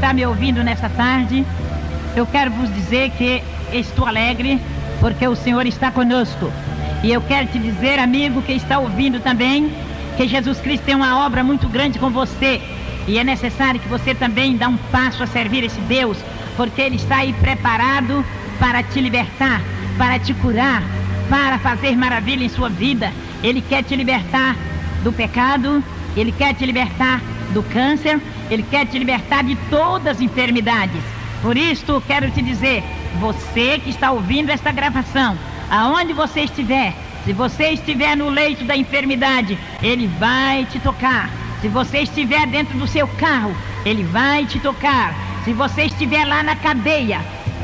está me ouvindo nessa tarde, eu quero vos dizer que estou alegre porque o Senhor está conosco. E eu quero te dizer, amigo que está ouvindo também, que Jesus Cristo tem uma obra muito grande com você. E é necessário que você também dê um passo a servir esse Deus, porque Ele está aí preparado para te libertar, para te curar, para fazer maravilha em sua vida. Ele quer te libertar do pecado, Ele quer te libertar do câncer, Ele quer te libertar de todas as enfermidades. Por isso, quero te dizer, você que está ouvindo esta gravação, aonde você estiver, se você estiver no leito da enfermidade, Ele vai te tocar. Se você estiver dentro do seu carro, Ele vai te tocar. Se você estiver lá na cadeia,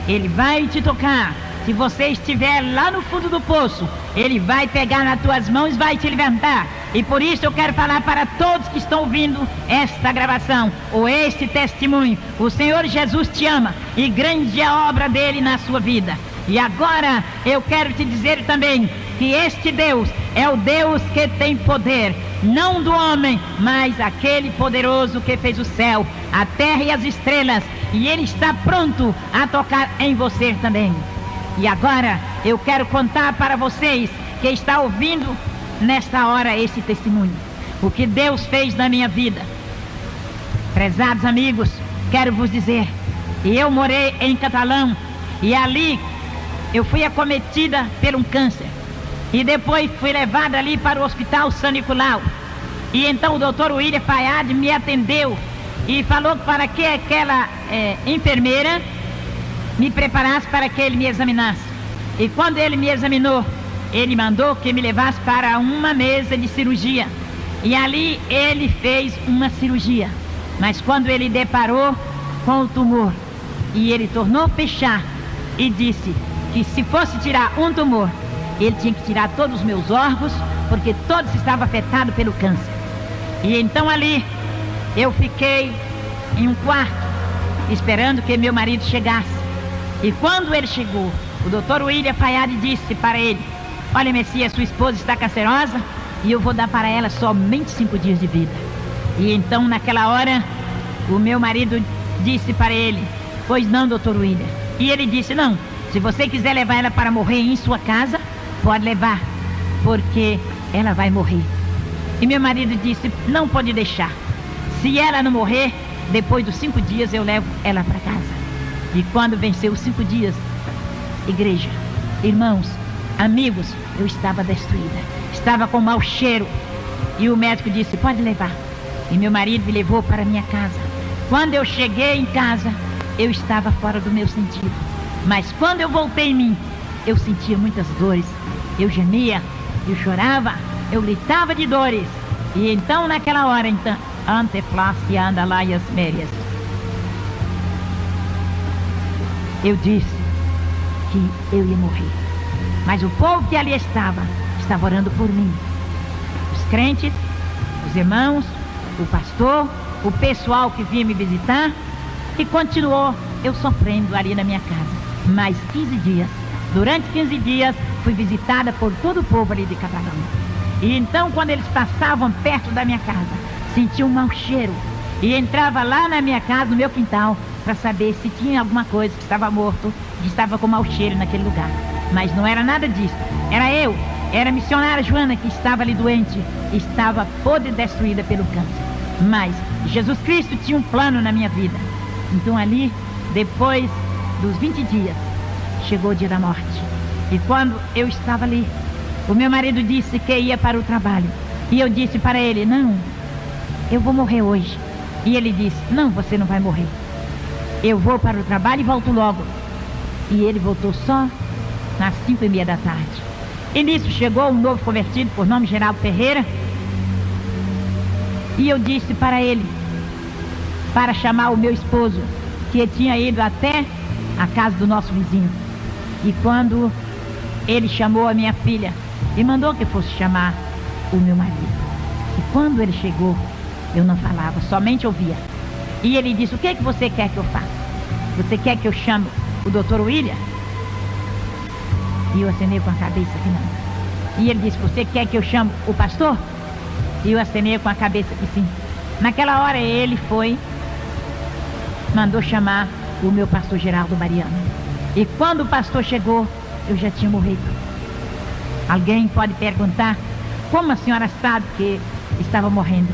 Ele vai te tocar. Se você estiver lá no fundo do poço, Ele vai pegar nas tuas mãos e vai te levantar. E por isso eu quero falar para todos que estão ouvindo esta gravação, ou este testemunho: o Senhor Jesus te ama e grande é a obra dele na sua vida. E agora eu quero te dizer também que este Deus é o Deus que tem poder, não do homem, mas aquele poderoso que fez o céu, a terra e as estrelas, e Ele está pronto a tocar em você também. E agora eu quero contar para vocês que está ouvindo nesta hora esse testemunho, o que Deus fez na minha vida. Prezados amigos, quero vos dizer, eu morei em Catalão e ali eu fui acometida por um câncer. E depois fui levada ali para o Hospital San Nicolau. E então o doutor William Fayad me atendeu e falou para que aquela enfermeira me preparasse para que ele me examinasse. E quando ele me examinou, ele mandou que me levasse para uma mesa de cirurgia. E ali ele fez uma cirurgia. Mas quando ele deparou com o tumor, e ele tornou fechar, e disse que se fosse tirar um tumor, ele tinha que tirar todos os meus órgãos, porque todos estavam afetados pelo câncer. E então ali eu fiquei em um quarto, esperando que meu marido chegasse. E quando ele chegou, o doutor William Fayad disse para ele: olha, Messias, sua esposa está cancerosa e eu vou dar para ela somente 5 dias de vida. E então naquela hora o meu marido disse para ele: pois não, doutor William. E ele disse: não, se você quiser levar ela para morrer em sua casa, pode levar, porque ela vai morrer. E meu marido disse: não pode deixar. Se ela não morrer, depois dos 5 dias eu levo ela para casa. E quando venceu os 5 dias, igreja, irmãos, amigos, eu estava destruída, estava com mau cheiro. E o médico disse: pode levar. E meu marido me levou para minha casa. Quando eu cheguei em casa, eu estava fora do meu sentido. Mas quando eu voltei em mim, eu sentia muitas dores. Eu gemia, eu chorava, eu gritava de dores. E então naquela hora, então, anteflácia andalaias mérias, eu disse que eu ia morrer. Mas o povo que ali estava orando por mim. Os crentes, os irmãos, o pastor, o pessoal que vinha me visitar. E continuou eu sofrendo ali na minha casa. Mais 15 dias. Durante 15 dias fui visitada por todo o povo ali de Catalão. E então quando eles passavam perto da minha casa, sentia um mau cheiro. E entrava lá na minha casa, no meu quintal, para saber se tinha alguma coisa que estava morto, que estava com mau cheiro naquele lugar. Mas não era nada disso. Era a missionária Joana que estava ali doente, estava podre e destruída pelo câncer. Mas Jesus Cristo tinha um plano na minha vida. Então ali, depois dos 20 dias, chegou o dia da morte. E quando eu estava ali, o meu marido disse que ia para o trabalho. E eu disse para ele: não, eu vou morrer hoje. E ele disse: não, você não vai morrer. Eu vou para o trabalho e volto logo. E ele voltou só nas 5:30 da tarde. E nisso chegou um novo convertido, por nome Geraldo Ferreira. E eu disse para ele, para chamar o meu esposo, que tinha ido até a casa do nosso vizinho. E quando ele chamou a minha filha, e mandou que fosse chamar o meu marido. E quando ele chegou, eu não falava, somente ouvia. E ele disse: o que é que você quer que eu faça? Você quer que eu chame o doutor William? E eu acenei com a cabeça que não. E ele disse: você quer que eu chame o pastor? E eu acenei com a cabeça que sim. Naquela hora ele foi mandou chamar o meu pastor Geraldo Mariano. E quando o pastor chegou, eu já tinha morrido. Alguém pode perguntar, como a senhora sabe que estava morrendo?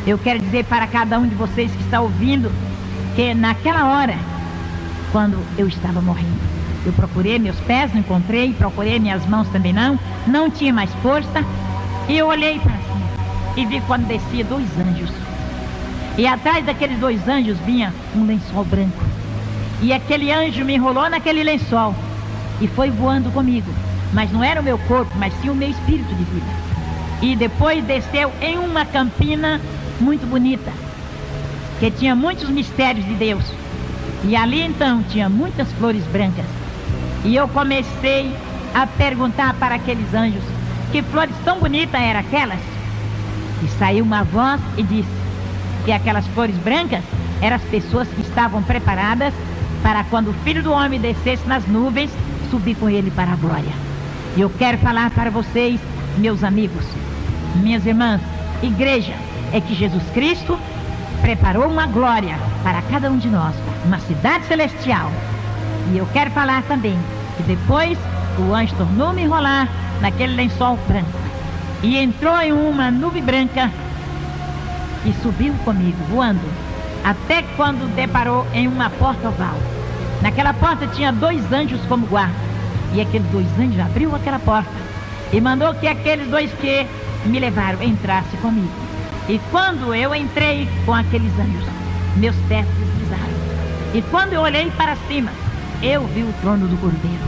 Eu quero dizer para cada um de vocês que está ouvindo, que naquela hora, quando eu estava morrendo, eu procurei meus pés, não encontrei, procurei minhas mãos também não tinha mais força, e eu olhei para cima, e vi quando descia 2 anjos, e atrás daqueles 2 anjos vinha um lençol branco, e aquele anjo me enrolou naquele lençol, e foi voando comigo, mas não era o meu corpo, mas sim o meu espírito de vida, e depois desceu em uma campina muito bonita, que tinha muitos mistérios de Deus, e ali então tinha muitas flores brancas, e eu comecei a perguntar para aqueles anjos que flores tão bonitas eram aquelas, e saiu uma voz e disse que aquelas flores brancas eram as pessoas que estavam preparadas para quando o Filho do Homem descesse nas nuvens, subir com ele para a glória. E eu quero falar para vocês, meus amigos, minhas irmãs, igreja, é que Jesus Cristo preparou uma glória para cada um de nós, uma cidade celestial. E eu quero falar também que depois o anjo tornou-me enrolar naquele lençol branco e entrou em uma nuvem branca e subiu comigo, voando, até quando deparou em uma porta oval. Naquela porta tinha 2 anjos como guarda, e aqueles 2 anjos abriu aquela porta e mandou que aqueles 2 que me levaram entrassem comigo. E quando eu entrei com aqueles anjos, meus pés deslizaram. E quando eu olhei para cima, eu vi o trono do Cordeiro.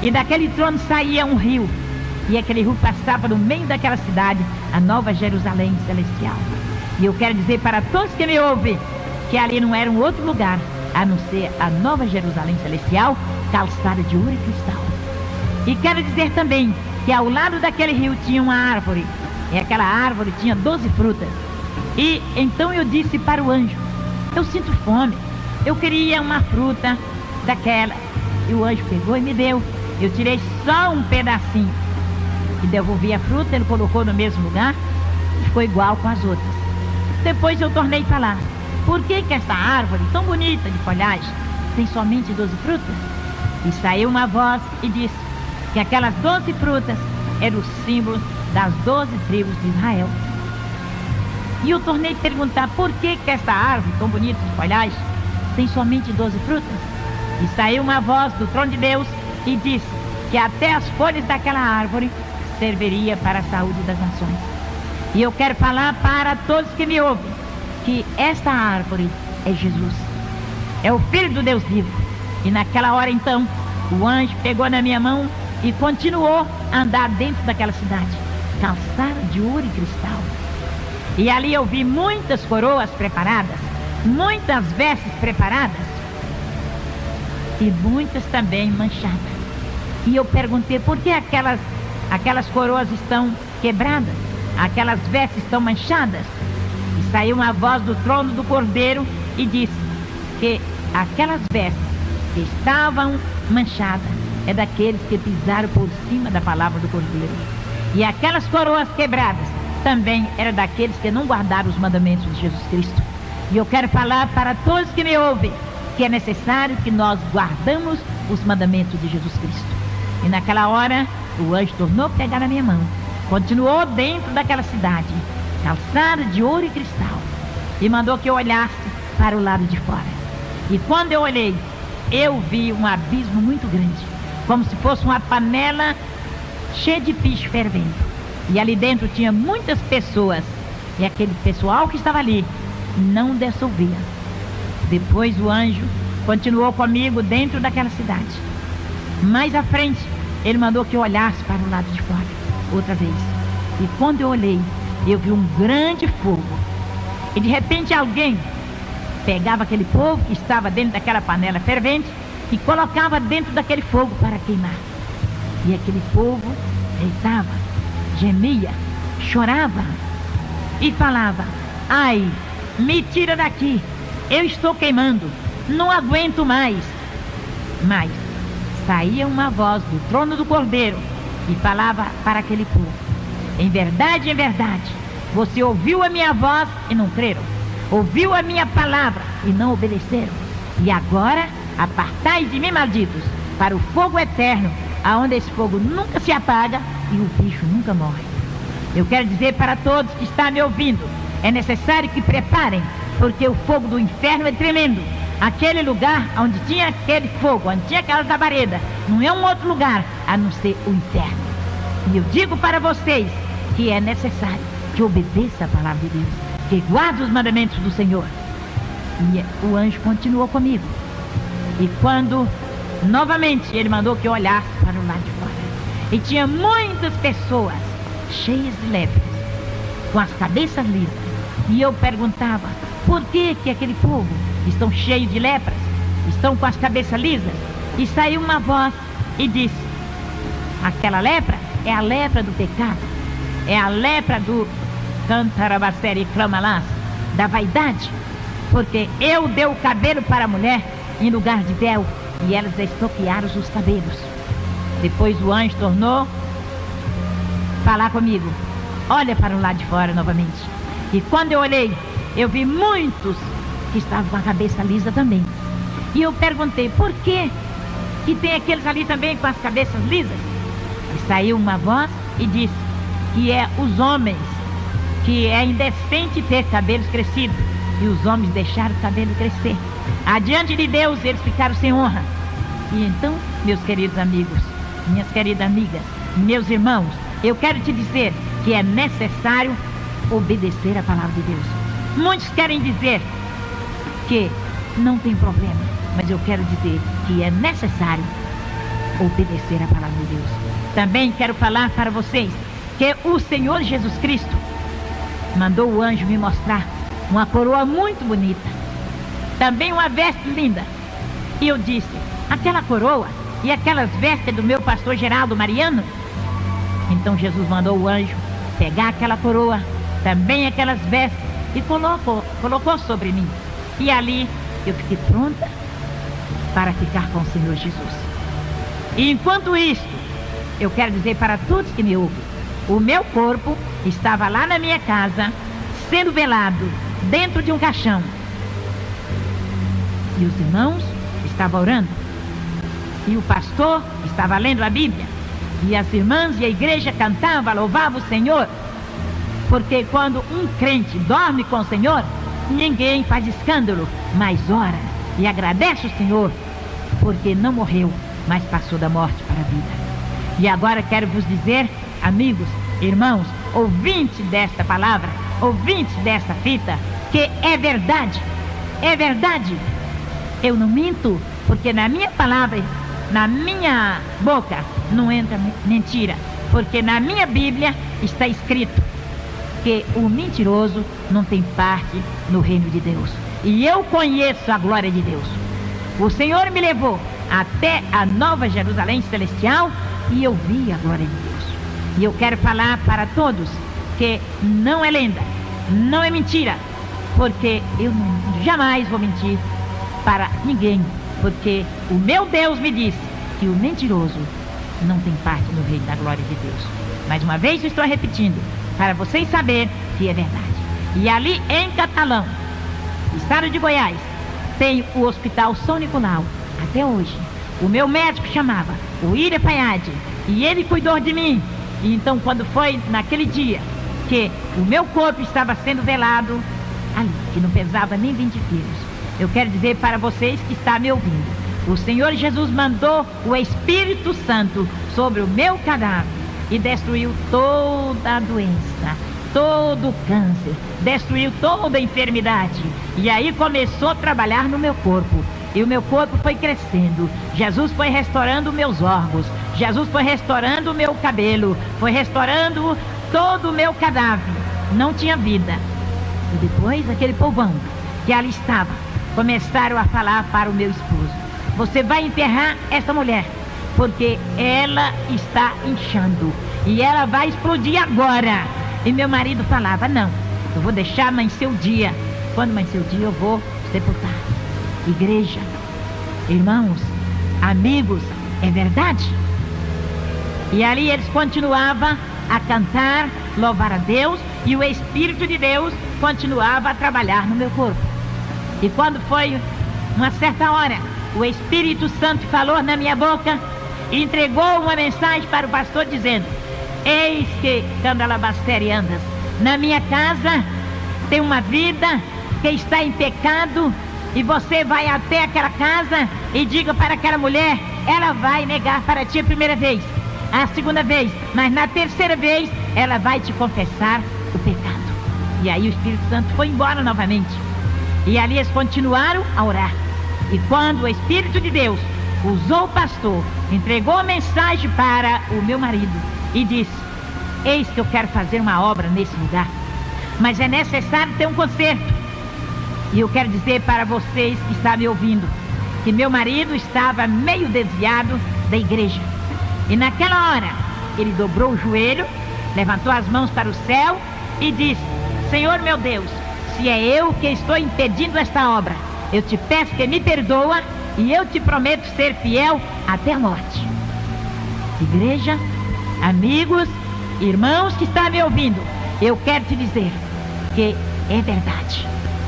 E daquele trono saía um rio. E aquele rio passava no meio daquela cidade, a Nova Jerusalém Celestial. E eu quero dizer para todos que me ouvem, que ali não era um outro lugar, a não ser a Nova Jerusalém Celestial, calçada de ouro e cristal. E quero dizer também que ao lado daquele rio tinha uma árvore. E aquela árvore tinha 12 frutas. E então eu disse para o anjo, eu sinto fome, eu queria uma fruta daquela. E o anjo pegou e me deu. Eu tirei só um pedacinho e devolvi a fruta, ele colocou no mesmo lugar e ficou igual com as outras. Depois eu tornei a falar, por que essa árvore tão bonita de folhagem tem somente 12 frutas? E saiu uma voz e disse que aquelas 12 frutas eram o símbolo das 12 tribos de Israel. E eu tornei a perguntar, por que essa árvore tão bonita de folhagem tem somente 12 frutas? E saiu uma voz do trono de Deus e disse que até as folhas daquela árvore serviria para a saúde das nações. E eu quero falar para todos que me ouvem, que esta árvore é Jesus, é o Filho do Deus vivo. E naquela hora então, o anjo pegou na minha mão e continuou a andar dentro daquela cidade, calçada de ouro e cristal. E ali eu vi muitas coroas preparadas, muitas vestes preparadas, e muitas também manchadas. E eu perguntei, por que aquelas coroas estão quebradas? Aquelas vestes estão manchadas? E saiu uma voz do trono do Cordeiro e disse que aquelas vestes que estavam manchadas é daqueles que pisaram por cima da palavra do Cordeiro. E aquelas coroas quebradas também eram daqueles que não guardaram os mandamentos de Jesus Cristo. E eu quero falar para todos que me ouvem, que é necessário que nós guardamos os mandamentos de Jesus Cristo. E naquela hora, o anjo tornou a pegar na minha mão, continuou dentro daquela cidade, calçada de ouro e cristal, e mandou que eu olhasse para o lado de fora. E quando eu olhei, eu vi um abismo muito grande, como se fosse uma panela cheia de piche fervendo. E ali dentro tinha muitas pessoas, e aquele pessoal que estava ali não dissolvia. Depois o anjo continuou comigo dentro daquela cidade. Mais à frente, ele mandou que eu olhasse para o lado de fora, outra vez. E quando eu olhei, eu vi um grande fogo. E de repente alguém pegava aquele povo que estava dentro daquela panela fervente e colocava dentro daquele fogo para queimar. E aquele povo deitava, gemia, chorava e falava, ai, me tira daqui, eu estou queimando, não aguento mais. Mas saía uma voz do trono do Cordeiro e falava para aquele povo, em verdade, você ouviu a minha voz e não creram, ouviu a minha palavra e não obedeceram. E agora, apartai de mim, malditos, para o fogo eterno, aonde esse fogo nunca se apaga e o bicho nunca morre. Eu quero dizer para todos que estão me ouvindo, é necessário que preparem, porque o fogo do inferno é tremendo. Aquele lugar onde tinha aquele fogo, onde tinha aquela labareda, não é um outro lugar a não ser o inferno. E eu digo para vocês que é necessário que obedeça a palavra de Deus, que guarde os mandamentos do Senhor. E o anjo continuou comigo. E quando novamente ele mandou que eu olhasse para o lado de fora, e tinha muitas pessoas cheias de lepras, com as cabeças lisas. E eu perguntava, por que aquele povo estão cheios de lepras, estão com as cabeças lisas? E saiu uma voz e disse, aquela lepra é a lepra do pecado, é a lepra do cantarabacere e clamalás, da vaidade, porque eu dei o cabelo para a mulher em lugar de véu, e elas estoquearam os cabelos. Depois o anjo tornou falar comigo, olha para o lado de fora novamente. E quando eu olhei, eu vi muitos que estavam com a cabeça lisa também. E eu perguntei, por que tem aqueles ali também com as cabeças lisas? E saiu uma voz e disse que é os homens, que é indecente ter cabelos crescidos, e os homens deixaram o cabelo crescer. Adiante de Deus eles ficaram sem honra. E então, meus queridos amigos, minhas queridas amigas, meus irmãos, eu quero te dizer que é necessário obedecer a palavra de Deus. Muitos querem dizer que não tem problema, mas eu quero dizer que é necessário obedecer a palavra de Deus. Também quero falar para vocês que o Senhor Jesus Cristo mandou o anjo me mostrar uma coroa muito bonita, também uma veste linda. E eu disse, aquela coroa e aquelas vestes do meu pastor Geraldo Mariano? Então Jesus mandou o anjo pegar aquela coroa, também aquelas vestes, e colocou sobre mim. E ali eu fiquei pronta para ficar com o Senhor Jesus. E enquanto isso, eu quero dizer para todos que me ouvem, o meu corpo estava lá na minha casa, sendo velado dentro de um caixão. E os irmãos estavam orando, e o pastor estava lendo a Bíblia, e as irmãs e a igreja cantavam, louvavam o Senhor, porque quando um crente dorme com o Senhor, ninguém faz escândalo, mas ora e agradece o Senhor, porque não morreu, mas passou da morte para a vida. E agora quero vos dizer, amigos, irmãos, ouvintes desta palavra, ouvintes desta fita, que é verdade, é verdade. Eu não minto, porque na minha palavra, na minha boca, não entra mentira, porque na minha Bíblia está escrito que o mentiroso não tem parte no reino de Deus. E eu conheço a glória de Deus. O Senhor me levou até a Nova Jerusalém Celestial e eu vi a glória de Deus. E eu quero falar para todos que não é lenda, não é mentira, porque eu jamais vou mentir para ninguém, porque o meu Deus me disse que o mentiroso não tem parte no reino da glória de Deus. Mais uma vez eu estou repetindo, para vocês saberem que é verdade. E ali em Catalão, estado de Goiás, tem o Hospital São Nicolau, até hoje. O meu médico chamava o Ira Paiade, e ele cuidou de mim. E então quando foi naquele dia que o meu corpo estava sendo velado ali, que não pesava nem 20 quilos, eu quero dizer para vocês que estão me ouvindo, o Senhor Jesus mandou o Espírito Santo sobre o meu cadáver e destruiu toda a doença, todo o câncer, destruiu toda a enfermidade. E aí começou a trabalhar no meu corpo. E o meu corpo foi crescendo. Jesus foi restaurando meus órgãos. Jesus foi restaurando o meu cabelo. Foi restaurando todo o meu cadáver. Não tinha vida. E depois aquele povão que ali estava, começaram a falar para o meu esposo: você vai enterrar essa mulher, porque ela está inchando e ela vai explodir agora. E meu marido falava: não, eu vou deixar amanhecer o dia. Quando amanhecer o dia eu vou sepultar. Igreja, irmãos, amigos, é verdade. E ali eles continuavam a cantar, louvar a Deus, e o Espírito de Deus continuava a trabalhar no meu corpo. E quando foi uma certa hora, o Espírito Santo falou na minha boca e entregou uma mensagem para o pastor dizendo: eis que, candalabastere andas, na minha casa tem uma vida que está em pecado, e você vai até aquela casa e diga para aquela mulher, ela vai negar para ti a primeira vez, a segunda vez, mas na terceira vez ela vai te confessar o pecado. E aí o Espírito Santo foi embora novamente, e ali eles continuaram a orar. E quando o Espírito de Deus usou o pastor, entregou a mensagem para o meu marido e disse: eis que eu quero fazer uma obra nesse lugar, mas é necessário ter um conserto. E eu quero dizer para vocês que estão me ouvindo, que meu marido estava meio desviado da igreja. E naquela hora, ele dobrou o joelho, levantou as mãos para o céu e disse: Senhor meu Deus, se é eu que estou impedindo esta obra, eu te peço que me perdoa e eu te prometo ser fiel até a morte. Igreja, amigos, irmãos que estão me ouvindo, eu quero te dizer que é verdade.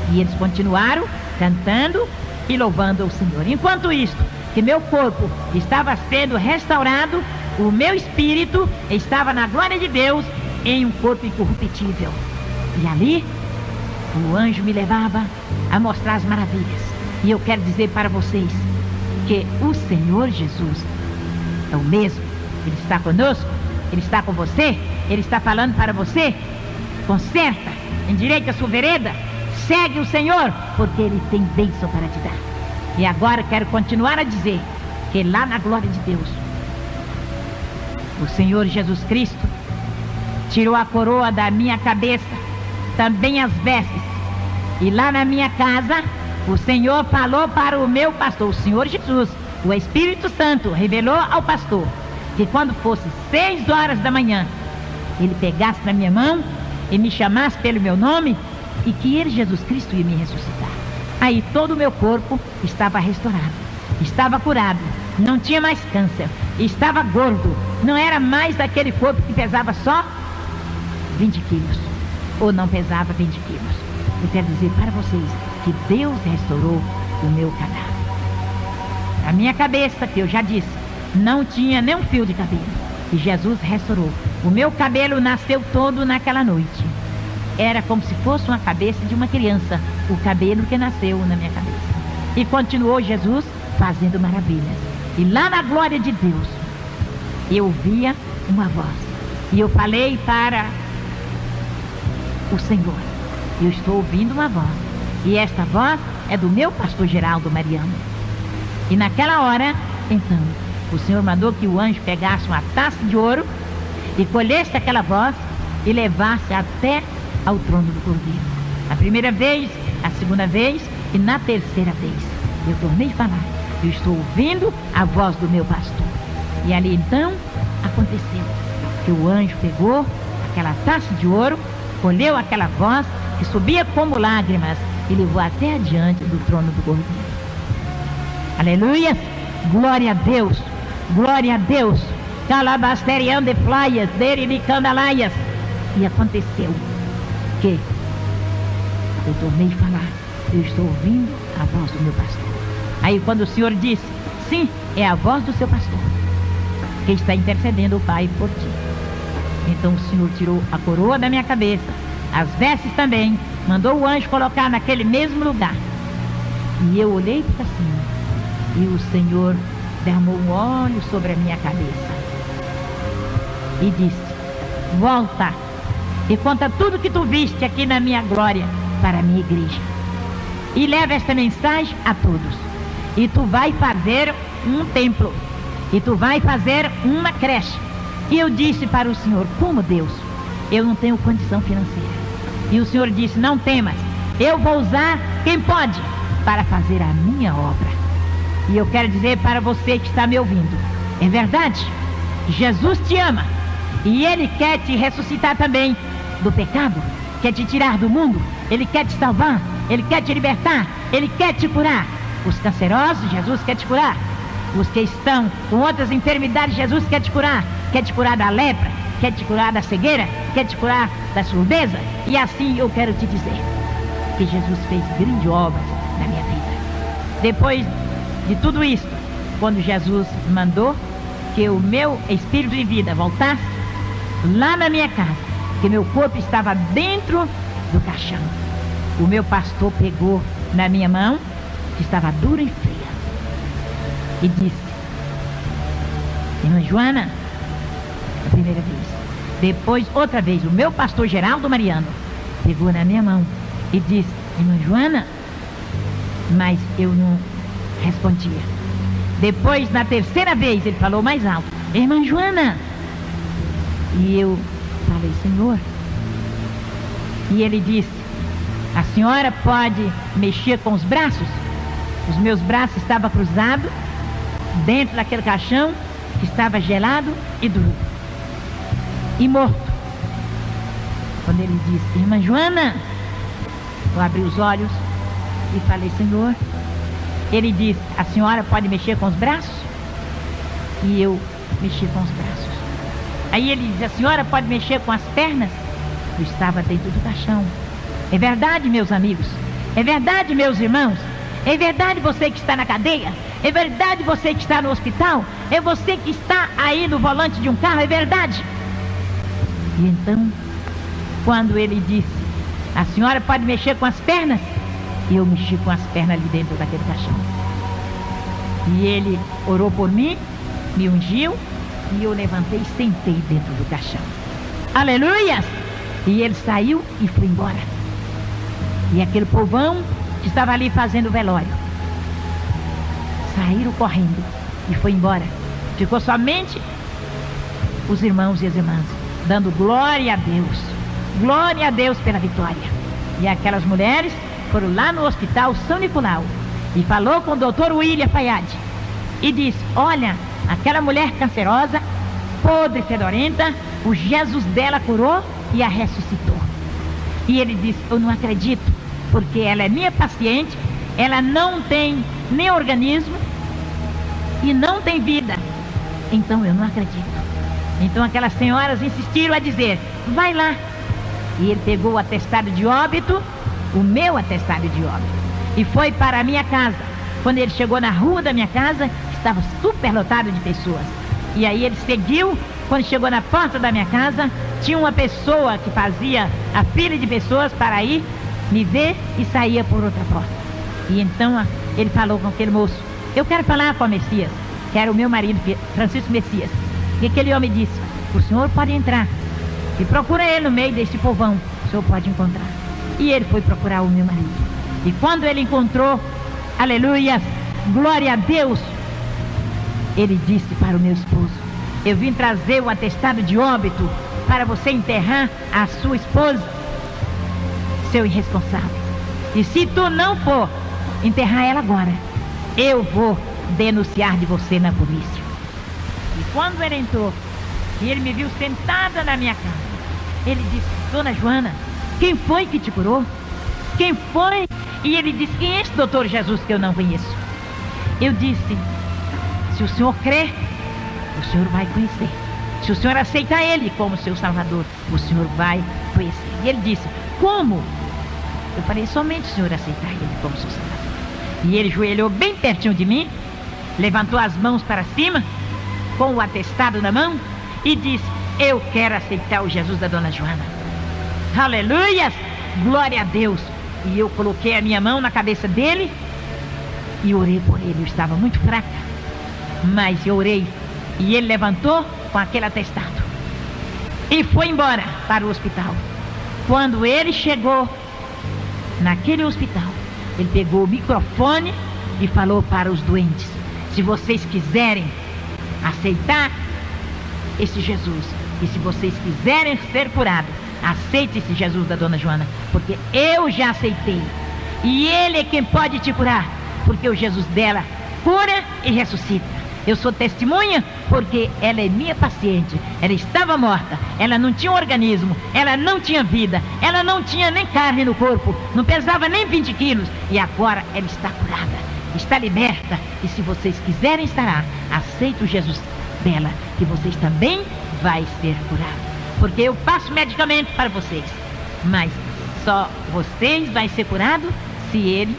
E eles continuaram cantando e louvando o Senhor. Enquanto isso, que meu corpo estava sendo restaurado, o meu espírito estava na glória de Deus em um corpo incorruptível. E ali, o anjo me levava a mostrar as maravilhas. E eu quero dizer para vocês que o Senhor Jesus é o mesmo. Ele está conosco, Ele está com você, Ele está falando para você: conserta, endireita a sua vereda, segue o Senhor, porque Ele tem bênção para te dar. E agora quero continuar a dizer que lá na glória de Deus, o Senhor Jesus Cristo tirou a coroa da minha cabeça, também as vestes. E lá na minha casa, o Senhor falou para o meu pastor, o Senhor Jesus, o Espírito Santo revelou ao pastor que quando fosse 6 horas da manhã, ele pegasse na minha mão e me chamasse pelo meu nome, e que ele, Jesus Cristo, ia me ressuscitar. Aí todo o meu corpo estava restaurado, estava curado, não tinha mais câncer, estava gordo, não era mais daquele corpo que pesava só 20 quilos, ou não pesava 20 quilos. Eu quero dizer para vocês que Deus restaurou o meu cadáver. A minha cabeça, que eu já disse, não tinha nem um fio de cabelo, e Jesus restaurou. O meu cabelo nasceu todo naquela noite. Era como se fosse uma cabeça de uma criança, o cabelo que nasceu na minha cabeça. E continuou Jesus fazendo maravilhas. E lá na glória de Deus, eu ouvia uma voz. E eu falei para o Senhor: eu estou ouvindo uma voz. E esta voz é do meu pastor Geraldo Mariano. E naquela hora, então, o Senhor mandou que o anjo pegasse uma taça de ouro e colhesse aquela voz e levasse até ao trono do Cordeiro. A primeira vez, a segunda vez e na terceira vez. Eu tornei a falar: eu estou ouvindo a voz do meu pastor. E ali então aconteceu que o anjo pegou aquela taça de ouro, colheu aquela voz que subia como lágrimas e levou até adiante do trono do Cordeiro. Aleluia! Glória a Deus! Glória a Deus! Calabasteriande flaias, deribicandalaias. E aconteceu que eu tornei a falar: eu estou ouvindo a voz do meu pastor. Aí quando o Senhor disse: sim, é a voz do seu pastor que está intercedendo o Pai por ti. Então o Senhor tirou a coroa da minha cabeça, as vestes também, mandou o anjo colocar naquele mesmo lugar. E eu olhei para cima e o Senhor derramou um óleo sobre a minha cabeça e disse: volta e conta tudo que tu viste aqui na minha glória para a minha igreja. E leva esta mensagem a todos. E tu vai fazer um templo. E tu vai fazer uma creche. E eu disse para o Senhor: como Deus? Eu não tenho condição financeira. E o Senhor disse: não temas, eu vou usar quem pode para fazer a minha obra. E eu quero dizer para você que está me ouvindo: é verdade, Jesus te ama. E Ele quer te ressuscitar também do pecado, quer te tirar do mundo, Ele quer te salvar, Ele quer te libertar, Ele quer te curar. Os cancerosos, Jesus quer te curar. Os que estão com outras enfermidades, Jesus quer te curar da lepra, quer te curar da cegueira, quer te curar da surdeza. E assim eu quero te dizer que Jesus fez grandes obras na minha vida. Depois de tudo isso, quando Jesus mandou que o meu espírito de vida voltasse lá na minha casa, que meu corpo estava dentro do caixão, o meu pastor pegou na minha mão, que estava dura e fria, e disse: irmã Joana, a primeira vez. Depois, outra vez, o meu pastor Geraldo Mariano pegou na minha mão e disse: irmã Joana, mas eu não respondia. Depois, na terceira vez, ele falou mais alto: irmã Joana. E eu falei: Senhor. E ele disse: a senhora pode mexer com os braços? Os meus braços estavam cruzados dentro daquele caixão que estava gelado e duro e morto. Quando ele disse: irmã Joana, eu abri os olhos e falei: Senhor. Ele disse: a senhora pode mexer com os braços? E eu mexi com os braços. Aí ele disse: a senhora pode mexer com as pernas? Eu estava dentro do caixão. É verdade, meus amigos? É verdade, meus irmãos? É verdade você que está na cadeia? É verdade você que está no hospital? É você que está aí no volante de um carro? É verdade? E então, quando ele disse: a senhora pode mexer com as pernas? Eu mexi com as pernas ali dentro daquele caixão. E ele orou por mim, me ungiu, e eu levantei e sentei dentro do caixão. Aleluia! E ele saiu e foi embora. E aquele povão que estava ali fazendo velório saíram correndo e foi embora. Ficou somente os irmãos e as irmãs dando glória a Deus. Glória a Deus pela vitória. E aquelas mulheres foram lá no hospital São Nicolau e falou com o doutor William Fayad e disse: olha, aquela mulher cancerosa, podre, fedorenta, o Jesus dela curou e a ressuscitou. E ele disse: eu não acredito, porque ela é minha paciente, ela não tem nem organismo e não tem vida, então eu não acredito. Então aquelas senhoras insistiram a dizer: vai lá. E ele pegou o atestado de óbito, o meu atestado de óbito, e foi para a minha casa. Quando ele chegou na rua da minha casa, estava super lotado de pessoas. E aí ele seguiu. Quando chegou na porta da minha casa, tinha uma pessoa que fazia a fila de pessoas para ir me ver e saía por outra porta. E então ele falou com aquele moço: eu quero falar com o Messias, que era o meu marido, Francisco Messias. E aquele homem disse: o senhor pode entrar e procura ele no meio desse povão, o senhor pode encontrar. E ele foi procurar o meu marido. E quando ele encontrou, aleluia, glória a Deus, ele disse para o meu esposo: eu vim trazer o atestado de óbito para você enterrar a sua esposa, seu irresponsável. E se tu não for enterrar ela agora, eu vou denunciar de você na polícia. E quando ele entrou e ele me viu sentada na minha casa, ele disse: dona Joana, quem foi que te curou? Quem foi? E ele disse: quem é esse doutor Jesus que eu não conheço? Eu disse: se o senhor crer, o senhor vai conhecer. Se o senhor aceitar ele como seu salvador, o senhor vai conhecer. E ele disse: como? Eu falei: somente o senhor aceitar ele como seu salvador. E ele joelhou bem pertinho de mim, levantou as mãos para cima, com o atestado na mão, e disse: eu quero aceitar o Jesus da dona Joana. Aleluia! Glória a Deus! E eu coloquei a minha mão na cabeça dele e orei por ele. Eu estava muito fraca, mas eu orei. E ele levantou com aquele atestado e foi embora para o hospital. Quando ele chegou naquele hospital, ele pegou o microfone e falou para os doentes: se vocês quiserem aceitar esse Jesus, e se vocês quiserem ser curados, aceite esse Jesus da dona Joana, porque eu já aceitei. E ele é quem pode te curar, porque o Jesus dela cura e ressuscita. Eu sou testemunha porque ela é minha paciente. Ela estava morta, ela não tinha um organismo, ela não tinha vida, ela não tinha nem carne no corpo, não pesava nem 20 quilos. E agora ela está curada, está liberta. E se vocês quiserem estar lá, aceite o Jesus dela, que vocês também vai ser curados. Porque eu passo medicamento para vocês, mas só vocês vai ser curado se ele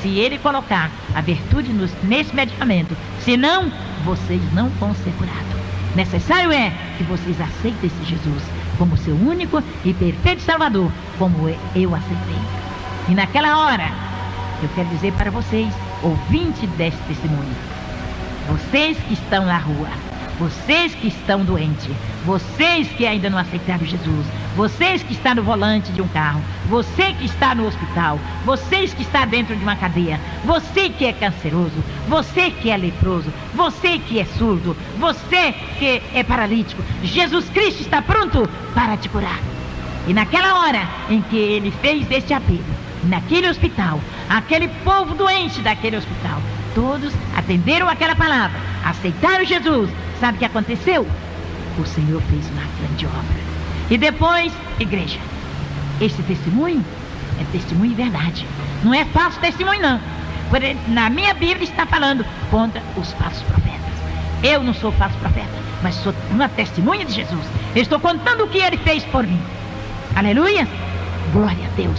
se ele colocar a virtude nesse medicamento. Senão, vocês não vão ser curados. Necessário é que vocês aceitem esse Jesus como seu único e perfeito Salvador, como eu aceitei. E naquela hora, eu quero dizer para vocês, ouvintes desse testemunho, vocês que estão na rua, vocês que estão doentes, vocês que ainda não aceitaram Jesus, vocês que estão no volante de um carro, você que está no hospital, vocês que está dentro de uma cadeia, você que é canceroso, você que é leproso, você que é surdo, você que é paralítico, Jesus Cristo está pronto para te curar. E naquela hora em que ele fez este apelo, naquele hospital, aquele povo doente daquele hospital, todos atenderam aquela palavra, aceitaram Jesus. Sabe o que aconteceu? O Senhor fez uma grande obra. E depois, igreja, esse testemunho é testemunho de verdade. Não é falso testemunho, não. Porque na minha Bíblia está falando contra os falsos profetas. Eu não sou falso profeta, mas sou uma testemunha de Jesus. Eu estou contando o que ele fez por mim. Aleluia! Glória a Deus.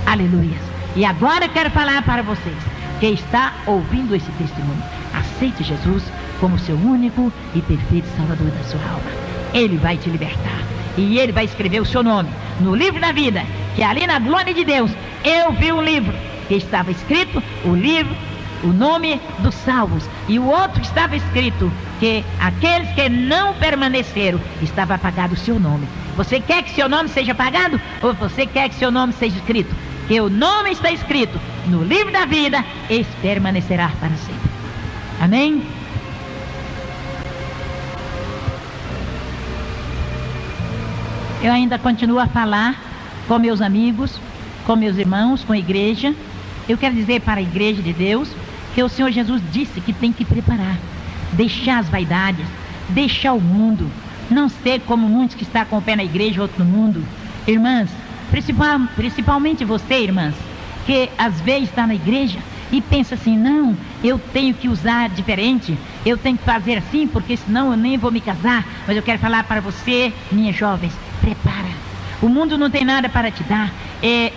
Aleluia! E agora eu quero falar para vocês que está ouvindo esse testemunho. Aceite Jesus como seu único e perfeito Salvador da sua alma. Ele vai te libertar. E ele vai escrever o seu nome no livro da vida. Que ali na glória de Deus, eu vi um livro que estava escrito, o nome dos salvos. E o outro estava escrito que aqueles que não permaneceram, estava apagado o seu nome. Você quer que seu nome seja apagado? Ou você quer que seu nome seja escrito? Que o nome está escrito no livro da vida, esse permanecerá para sempre. Amém? Eu ainda continuo a falar com meus amigos, com meus irmãos, com a igreja. Eu quero dizer para a igreja de Deus que o Senhor Jesus disse que tem que preparar, deixar as vaidades, deixar o mundo, não ser como muitos que estão com o pé na igreja e outro no mundo. Irmãs, principalmente você, irmãs, que às vezes está na igreja e pensa assim, não, eu tenho que usar diferente, eu tenho que fazer assim, porque senão eu nem vou me casar. Mas eu quero falar para você, minhas jovens, prepara. O mundo não tem nada para te dar,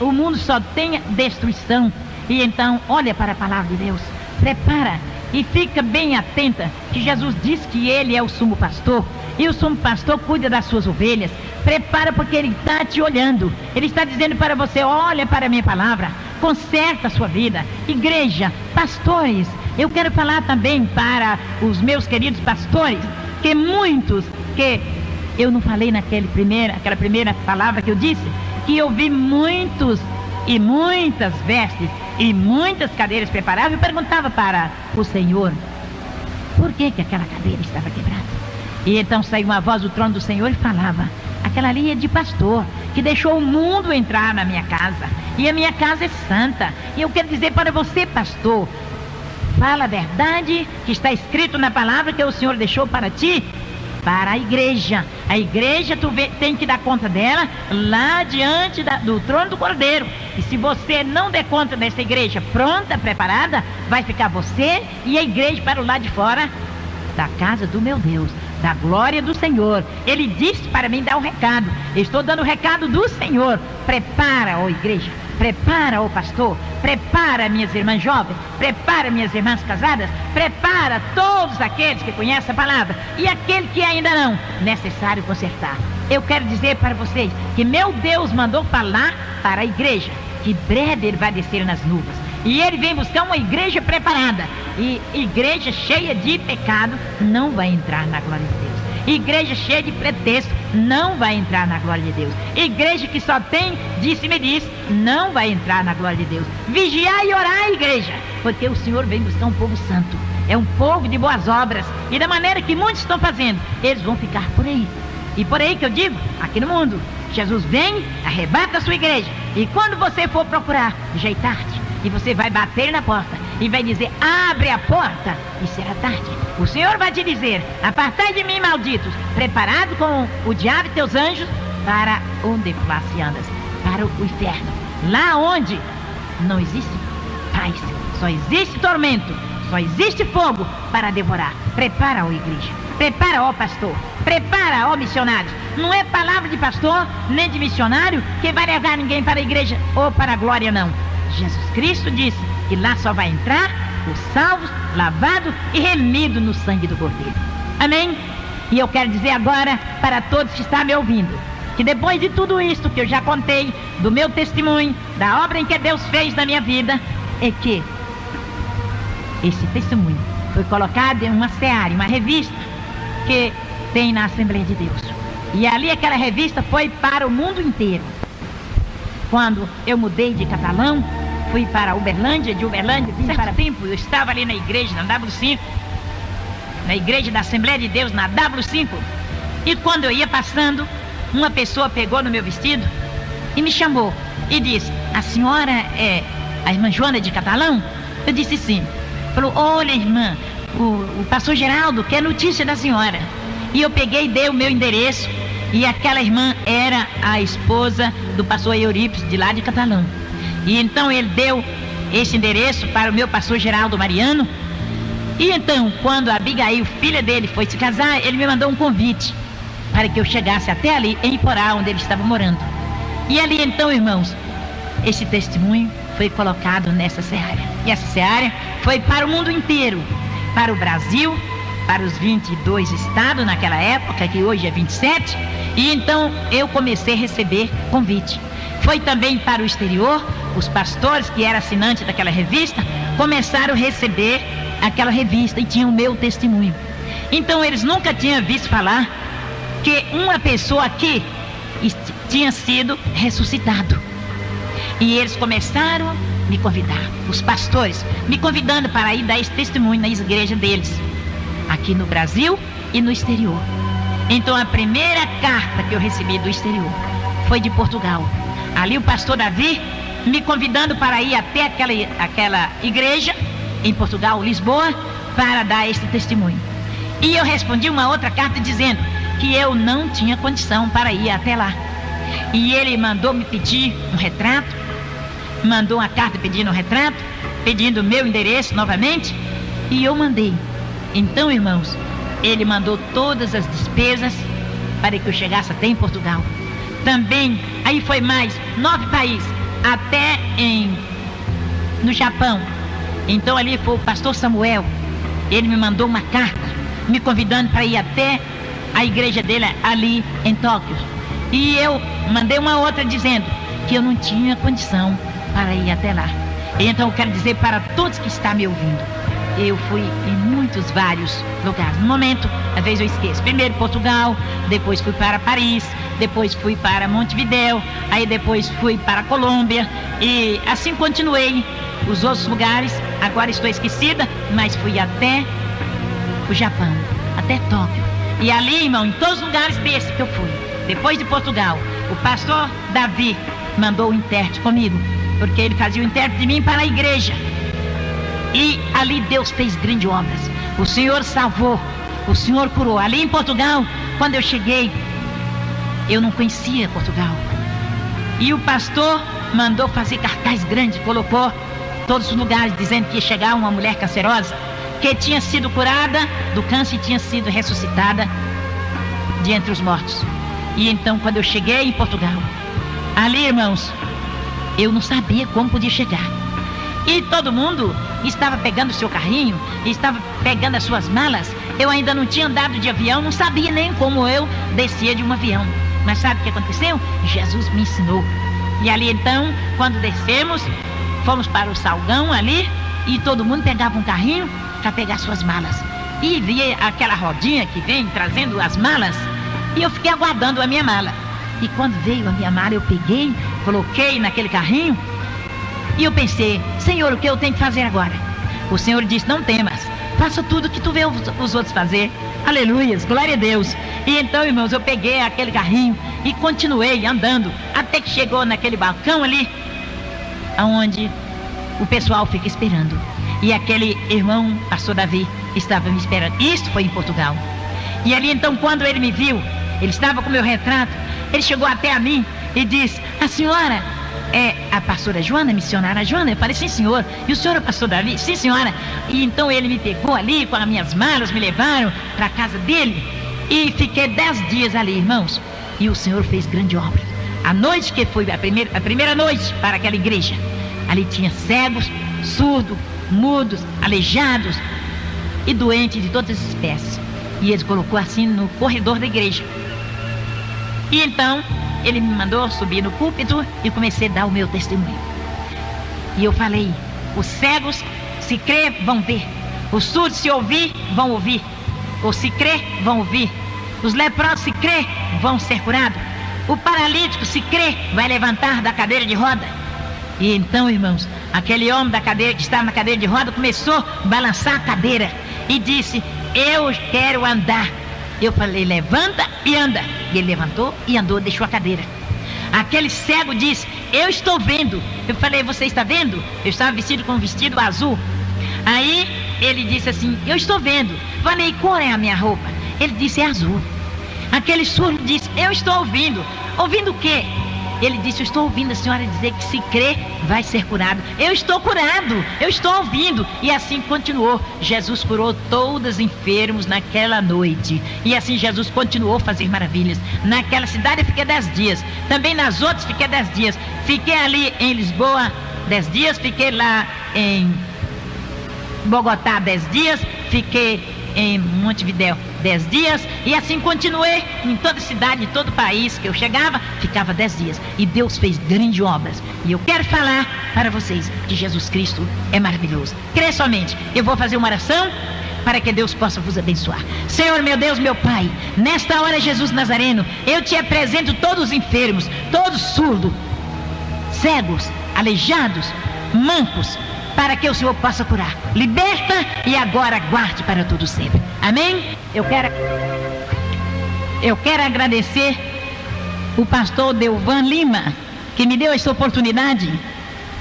o mundo só tem destruição. E então, olha para a palavra de Deus, prepara e fica bem atenta, que Jesus diz que ele é o sumo pastor, e o sumo pastor cuida das suas ovelhas. Prepara, porque ele está te olhando, ele está dizendo para você, olha para a minha palavra, conserta a sua vida. Igreja, pastores, eu quero falar também para os meus queridos pastores, que muitos, que eu não falei aquela primeira palavra que eu disse, que eu vi muitos e muitas vestes e muitas cadeiras preparadas. Eu perguntava para o Senhor, por que aquela cadeira estava quebrada? E então saiu uma voz do trono do Senhor e falava, aquela ali é de pastor, que deixou o mundo entrar na minha casa, e a minha casa é santa. E eu quero dizer para você, pastor, fala a verdade que está escrito na palavra que o Senhor deixou para ti, para a igreja. A igreja tem que dar conta dela lá diante do trono do Cordeiro. E se você não der conta dessa igreja pronta, preparada, vai ficar você e a igreja para o lado de fora da casa do meu Deus, da glória do Senhor. Ele disse para mim dar um recado. Eu estou dando o recado do Senhor. Prepara, ó igreja, prepara, ó pastor, prepara minhas irmãs jovens, prepara minhas irmãs casadas, prepara todos aqueles que conhecem a palavra, e aquele que ainda não, necessário consertar. Eu quero dizer para vocês que meu Deus mandou falar para a igreja, que breve ele vai descer nas nuvens, e ele vem buscar uma igreja preparada. E igreja cheia de pecado não vai entrar na glória de Deus. Igreja cheia de pretexto não vai entrar na glória de Deus. Igreja que só tem disse-me disse não vai entrar na glória de Deus. Vigiar e orar, igreja, porque o Senhor vem buscar um povo santo, é um povo de boas obras. E da maneira que muitos estão fazendo, eles vão ficar por aí. E por aí que eu digo, aqui no mundo, Jesus vem, arrebata a sua igreja. E quando você for procurar, já é tarde. E você vai bater na porta e vai dizer, abre a porta, e será tarde. O Senhor vai te dizer, apartai de mim, malditos, preparado com o diabo e teus anjos, para onde se andas? Para o inferno, lá onde não existe paz, só existe tormento, só existe fogo para devorar. Prepara, ó igreja, prepara, ó pastor, prepara, ó missionário. Não é palavra de pastor nem de missionário que vai levar ninguém para a igreja ou para a glória, não. Jesus Cristo disse que lá só vai entrar os salvos, lavados e remidos no sangue do Cordeiro. Amém? E eu quero dizer agora para todos que estão me ouvindo, que depois de tudo isso que eu já contei, do meu testemunho, da obra em que Deus fez na minha vida, é que esse testemunho foi colocado em uma seara, uma revista que tem na Assembleia de Deus. E ali aquela revista foi para o mundo inteiro. Quando eu mudei de Catalão, fui para Uberlândia, de Uberlândia, vim para tempo, eu estava ali na igreja, na W5, na igreja da Assembleia de Deus, na W5, e quando eu ia passando, uma pessoa pegou no meu vestido e me chamou e disse: a senhora é a irmã Joana de Catalão? Eu disse sim. Falou: olha, irmã, o pastor Geraldo quer notícia da senhora. E eu peguei e dei o meu endereço, e aquela irmã era a esposa do pastor Eurípides, de lá de Catalão. E então ele deu esse endereço para o meu pastor Geraldo Mariano. E então, quando a Abigail, filha dele, foi se casar, ele me mandou um convite para que eu chegasse até ali, em Iporá, onde ele estava morando. E ali então, irmãos, esse testemunho foi colocado nessa seara. E essa seara foi para o mundo inteiro, para o Brasil, para os 22 estados naquela época, que hoje é 27. E então eu comecei a receber convite. Foi também para o exterior. Os pastores que eram assinantes daquela revista começaram a receber aquela revista e tinham o meu testemunho. Então eles nunca tinham visto falar que uma pessoa aqui tinha sido ressuscitado. E eles começaram a me convidar, os pastores, me convidando para ir dar esse testemunho na igreja deles, aqui no Brasil e no exterior. Então a primeira carta que eu recebi do exterior foi de Portugal. Ali o pastor Davi me convidando para ir até aquela igreja em Portugal, Lisboa, para dar esse testemunho. E eu respondi uma outra carta dizendo que eu não tinha condição para ir até lá. E ele mandou me pedir um retrato, mandou uma carta pedindo um retrato, pedindo o meu endereço novamente, e eu mandei. Então, irmãos, ele mandou todas as despesas para que eu chegasse até em Portugal. Também, aí foi mais 9 países, até no Japão. Então ali foi o pastor Samuel, ele me mandou uma carta, me convidando para ir até a igreja dele ali em Tóquio. E eu mandei uma outra dizendo que eu não tinha condição para ir até lá. Então eu quero dizer para todos que estão me ouvindo, eu fui em vários lugares. No momento, às vezes eu esqueço. Primeiro Portugal, depois fui para Paris, depois fui para Montevidéu, aí depois fui para Colômbia, e assim continuei os outros lugares. Agora estou esquecida, mas fui até o Japão, até Tóquio. E ali, irmão, em todos os lugares desses que eu fui, depois de Portugal, o pastor Davi mandou o intérprete comigo, porque ele fazia o intérprete de mim para a igreja. E ali Deus fez grandes obras. O Senhor salvou, o Senhor curou. Ali em Portugal, quando eu cheguei, eu não conhecia Portugal. E o pastor mandou fazer cartaz grande, colocou todos os lugares, dizendo que ia chegar uma mulher cancerosa, que tinha sido curada do câncer e tinha sido ressuscitada de entre os mortos. E então, quando eu cheguei em Portugal, ali, irmãos, eu não sabia como podia chegar. E todo mundo estava pegando o seu carrinho, estava pegando as suas malas. Eu ainda não tinha andado de avião, não sabia nem como eu descia de um avião. Mas sabe o que aconteceu? Jesus me ensinou. E ali então, quando descemos, fomos para o Salgão ali, e todo mundo pegava um carrinho para pegar suas malas. E via aquela rodinha que vem trazendo as malas, e eu fiquei aguardando a minha mala. E quando veio a minha mala, eu peguei, coloquei naquele carrinho, e eu pensei: Senhor, o que eu tenho que fazer agora? O Senhor disse: não temas, faça tudo que tu vê os outros fazer. Aleluias, glória a Deus. E então, irmãos, eu peguei aquele carrinho e continuei andando, até que chegou naquele balcão ali, onde o pessoal fica esperando. E aquele irmão, pastor Davi, estava me esperando. Isto foi em Portugal. E ali então, quando ele me viu, ele estava com o meu retrato, ele chegou até a mim e disse: a senhora é a pastora Joana, missionária Joana? Eu falei: sim, senhor. E o senhor é o pastor Davi? Sim, senhora. E então ele me pegou ali com as minhas malas, me levaram para a casa dele, e fiquei 10 dias ali, irmãos. E o Senhor fez grande obra. A noite que foi a primeira noite para aquela igreja, ali tinha cegos, surdos, mudos, aleijados e doentes de todas as espécies. E ele colocou assim no corredor da igreja. E então ele me mandou subir no púlpito e comecei a dar o meu testemunho. E eu falei: os cegos, se crer, vão ver. Os surdos, se ouvir, vão ouvir. Ou se crer, vão ouvir. Os leprosos, se crer, vão ser curados. O paralítico, se crer, vai levantar da cadeira de roda. E então, irmãos, aquele homem da cadeira, que estava na cadeira de roda, começou a balançar a cadeira e disse: eu quero andar. Eu falei: levanta e anda. E ele levantou e andou, deixou a cadeira. Aquele cego disse: eu estou vendo. Eu falei: você está vendo? Eu estava vestido com um vestido azul. Aí ele disse assim: eu estou vendo. Falei: qual é a minha roupa? Ele disse: é azul. Aquele surdo disse: eu estou ouvindo. Ouvindo o quê? Ele disse: eu estou ouvindo a senhora dizer que se crer vai ser curado. Eu estou curado, eu estou ouvindo. E assim continuou. Jesus curou todos os enfermos naquela noite. E assim Jesus continuou a fazer maravilhas. Naquela cidade eu fiquei 10 dias. Também nas outras fiquei 10 dias. Fiquei ali em Lisboa 10 dias. Fiquei lá em Bogotá 10 dias. Fiquei em Montevidéu 10 dias, e assim continuei em toda cidade, em todo o país que eu chegava, ficava 10 dias, e Deus fez grandes obras. E eu quero falar para vocês que Jesus Cristo é maravilhoso. Crê somente. Eu vou fazer uma oração para que Deus possa vos abençoar. Senhor, meu Deus, meu Pai, nesta hora, Jesus Nazareno, eu te apresento todos os enfermos, todos surdos, cegos, aleijados, mancos, para que o Senhor possa curar. Liberta e agora guarde para todo sempre. Amém? Eu quero agradecer o pastor Delvan Lima, que me deu essa oportunidade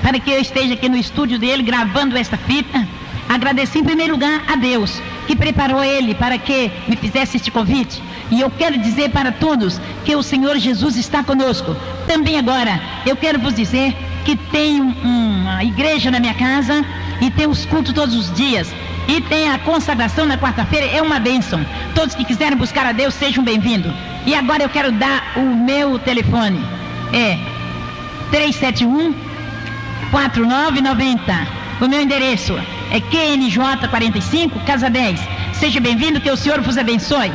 para que eu esteja aqui no estúdio dele gravando esta fita. Agradecer em primeiro lugar a Deus, que preparou ele para que me fizesse este convite. E eu quero dizer para todos que o Senhor Jesus está conosco. Também agora, eu quero vos dizer que tem uma igreja na minha casa e tem os cultos todos os dias. E tem a consagração na quarta-feira, é uma bênção. Todos que quiserem buscar a Deus, sejam bem-vindos. E agora eu quero dar o meu telefone. É 371-4990. O meu endereço é QNJ 45, Casa 10. Seja bem-vindo, que o Senhor vos abençoe.